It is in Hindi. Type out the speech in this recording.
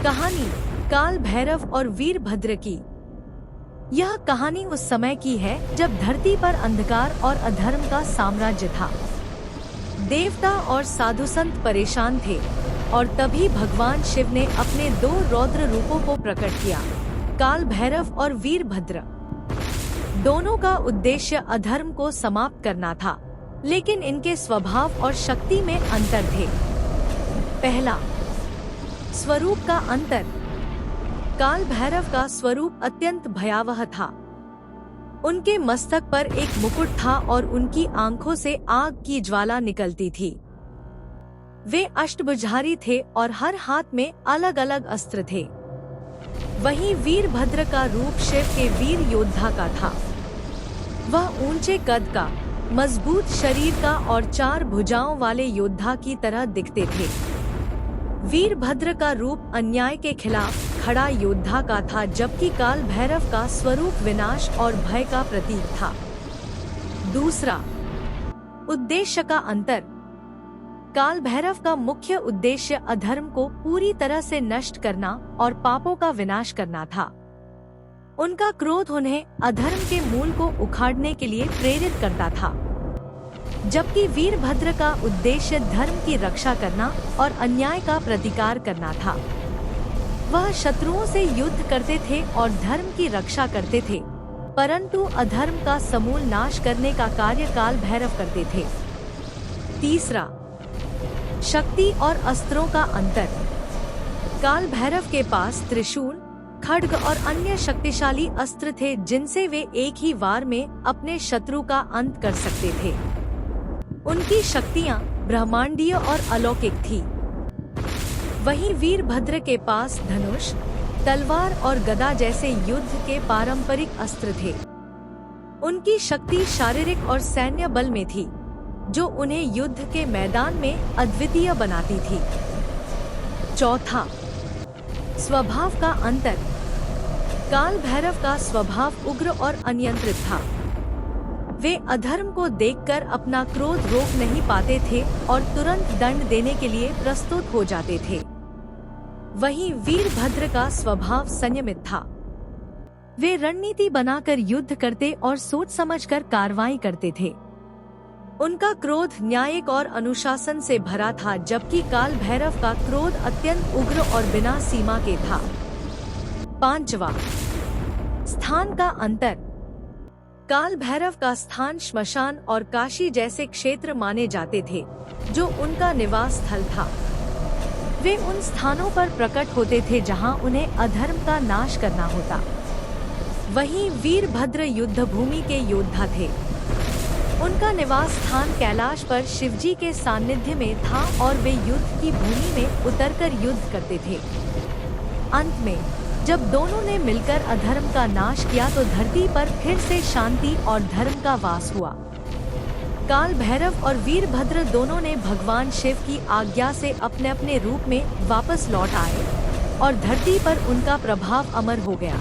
कहानी काल भैरव और वीरभद्र की। यह कहानी उस समय की है जब धरती पर अंधकार और अधर्म का साम्राज्य था। देवता और साधु संत परेशान थे और तभी भगवान शिव ने अपने दो रौद्र रूपों को प्रकट किया, काल भैरव और वीरभद्र। दोनों का उद्देश्य अधर्म को समाप्त करना था, लेकिन इनके स्वभाव और शक्ति में अंतर थे। पहला, स्वरूप का अंतर। काल भैरव का स्वरूप अत्यंत भयावह था। उनके मस्तक पर एक मुकुट था और उनकी आंखों से आग की ज्वाला निकलती थी। वे अष्टभुजारी थे और हर हाथ में अलग अलग अस्त्र थे। वहीं वीरभद्र का रूप शिव के वीर योद्धा का था। वह ऊंचे कद का, मजबूत शरीर का और 4 भुजाओं वाले योद्धा की तरह दिखते थे। वीरभद्र का रूप अन्याय के खिलाफ खड़ा योद्धा का था, जबकि काल भैरव का स्वरूप विनाश और भय का प्रतीक था। दूसरा, उद्देश्य का अंतर। काल भैरव का मुख्य उद्देश्य अधर्म को पूरी तरह से नष्ट करना और पापों का विनाश करना था। उनका क्रोध उन्हें अधर्म के मूल को उखाड़ने के लिए प्रेरित करता था, जबकि वीरभद्र का उद्देश्य धर्म की रक्षा करना और अन्याय का प्रतिकार करना था। वह शत्रुओं से युद्ध करते थे और धर्म की रक्षा करते थे, परंतु अधर्म का समूल नाश करने का कार्य काल भैरव करते थे। तीसरा, शक्ति और अस्त्रों का अंतर। काल भैरव के पास त्रिशूल, खड्ग और अन्य शक्तिशाली अस्त्र थे, जिनसे वे एक ही वार में अपने शत्रु का अंत कर सकते थे। उनकी शक्तियां ब्रह्मांडीय और अलौकिक थी। वहीं वीरभद्र के पास धनुष, तलवार और गदा जैसे युद्ध के पारंपरिक अस्त्र थे। उनकी शक्ति शारीरिक और सैन्य बल में थी, जो उन्हें युद्ध के मैदान में अद्वितीय बनाती थी। चौथा, स्वभाव का अंतर। काल भैरव का स्वभाव उग्र और अनियंत्रित था। वे अधर्म को देखकर अपना क्रोध रोक नहीं पाते थे और तुरंत दंड देने के लिए प्रस्तुत हो जाते थे। वहीं वीरभद्र का स्वभाव संयमित था। वे रणनीति बनाकर युद्ध करते और सोच समझकर कार्रवाई करते थे। उनका क्रोध न्यायिक और अनुशासन से भरा था, जबकि काल भैरव का क्रोध अत्यंत उग्र और बिना सीमा के था। पांचवा, स्थान का अंतर। काल भैरव का स्थान श्मशान और काशी जैसे क्षेत्र माने जाते थे, जो उनका निवास स्थल था। वे उन स्थानों पर प्रकट होते थे जहां उन्हें अधर्म का नाश करना होता। वहीं वीरभद्र युद्ध भूमि के योद्धा थे। उनका निवास स्थान कैलाश पर शिवजी के सानिध्य में था और वे युद्ध की भूमि में उतरकर युद्ध करते थे। अंत में जब दोनों ने मिलकर अधर्म का नाश किया तो धरती पर फिर से शांति और धर्म का वास हुआ। काल भैरव और वीरभद्र दोनों ने भगवान शिव की आज्ञा से अपने अपने रूप में वापस लौट आए और धरती पर उनका प्रभाव अमर हो गया।